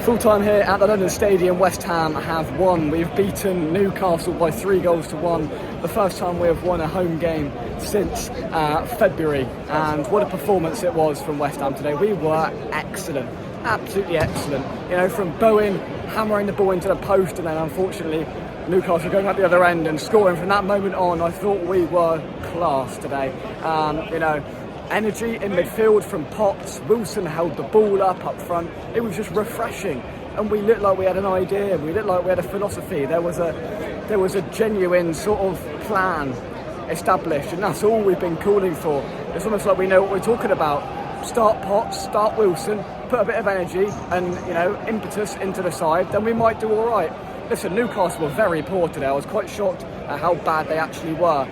Full time here at the London Stadium. West Ham have won. We've beaten Newcastle by 3-1. The first time we have won a home game since February. And what a performance it was from West Ham today. We were excellent, absolutely excellent. You know, from Bowen hammering the ball into the post, and then unfortunately Newcastle going at the other end and scoring. From that moment on, I thought we were class today. You know, energy in midfield from POTTS. Wilson held the ball up front. It was just refreshing, and we looked like we had an idea. We looked like we had a philosophy. There was a genuine sort of plan established, and that's all we've been calling for. It's almost like we know what we're talking about. Start POTTS, start Wilson, put a bit of energy and, you know, impetus into the side, then we might do all right. Listen, Newcastle were very poor today. I was quite shocked at how bad they actually were.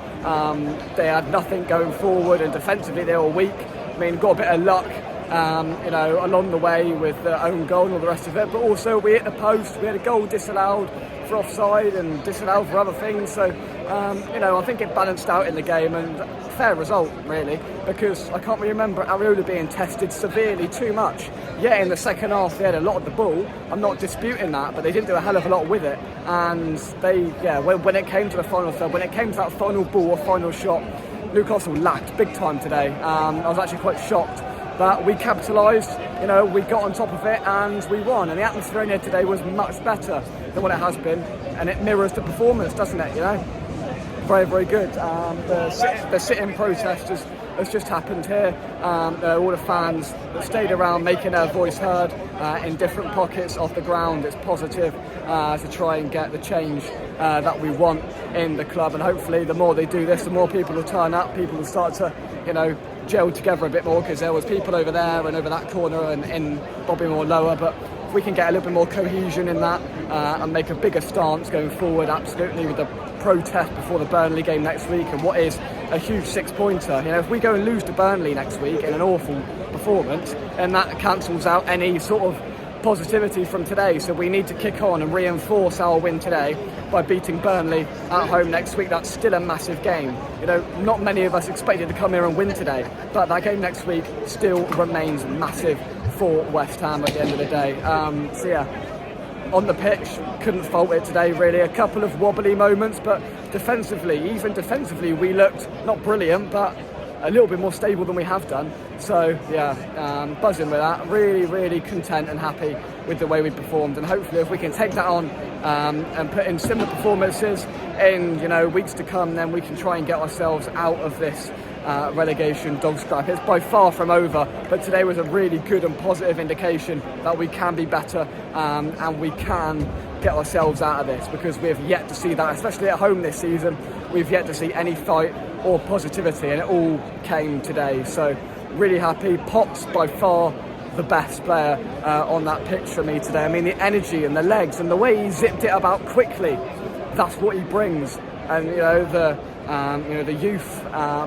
They had nothing going forward, and defensively they were weak. I mean, got a bit of luck, you know, along the way with their own goal and all the rest of it. But also we hit the post. We had a goal disallowed for offside and disallowed for other things. So, you know, I think it balanced out in the game, and fair result really, because I can't really remember Areola being tested severely too much. Yeah, in the second half they had a lot of the ball. I'm not disputing that, but they didn't do a hell of a lot with it. And they, yeah, when it came to the final third, when it came to that final ball or final shot, Newcastle lacked big time today. I was actually quite shocked, but we capitalised. You know, we got on top of it and we won. And the atmosphere in here today was much better than what it has been, and it mirrors the performance, doesn't it? You know, very, very good. The sit-in protest has just happened here. All the fans that stayed around making their voice heard in different pockets of the ground. It's positive to try and get the change that we want in the club, and hopefully the more they do this, the more people will turn up. People will start to, you know, gel together a bit more, because there was people over there and over that corner and in Bobby Moore lower, but if we can get a little bit more cohesion in that and make a bigger stance going forward, absolutely, with the protest before the Burnley game next week, and what is a huge 6-pointer. You know, if we go and lose to Burnley next week in an awful performance, and that cancels out any sort of positivity from today. So we need to kick on and reinforce our win today by beating Burnley at home next week. That's still a massive game. You know, not many of us expected to come here and win today, but that game next week still remains massive for West Ham at the end of the day. So yeah, on the pitch, couldn't fault it today really. A couple of wobbly moments, but even defensively we looked not brilliant, but a little bit more stable than we have done. So yeah, buzzing with that. Really, really content and happy with the way we performed, and hopefully if we can take that on and put in similar performances in, you know, weeks to come, then we can try and get ourselves out of this relegation dog scrap. It's by far from over, but today was a really good and positive indication that we can be better and we can get ourselves out of this, because we have yet to see that, especially at home this season. We've yet to see any fight or positivity, and it all came today. So really happy. POTTS by far the best player on that pitch for me today. I mean, the energy and the legs and the way he zipped it about quickly, that's what he brings. And you know, the youth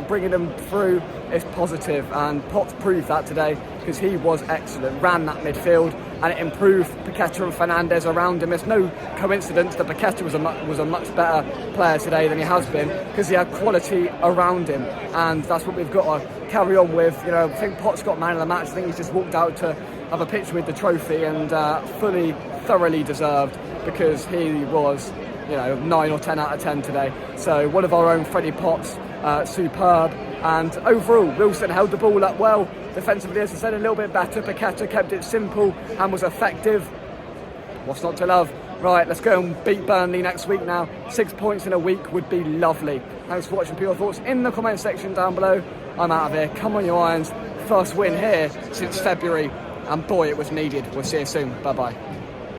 bringing them through is positive, and POTTS proved that today, because he was excellent. Ran that midfield, and it improved Paqueta and Fernandes around him. It's no coincidence that Paqueta was a much better player today than he has been, because he had quality around him, and that's what we've got to carry on with. You know, I think POTTS got man of the match. I think he's just walked out to have a picture with the trophy, and thoroughly deserved, because he was, you know, 9 or 10 out of 10 today. So one of our own, Freddie POTTS, superb. And overall, Wilson held the ball up well. Defensively, as I said, a little bit better. Paqueta kept it simple and was effective. What's not to love? Right, let's go and beat Burnley next week now. 6 points in a week would be lovely. Thanks for watching. Put your thoughts in the comment section down below. I'm out of here. Come on, you Irons. First win here since February. And boy, it was needed. We'll see you soon. Bye-bye.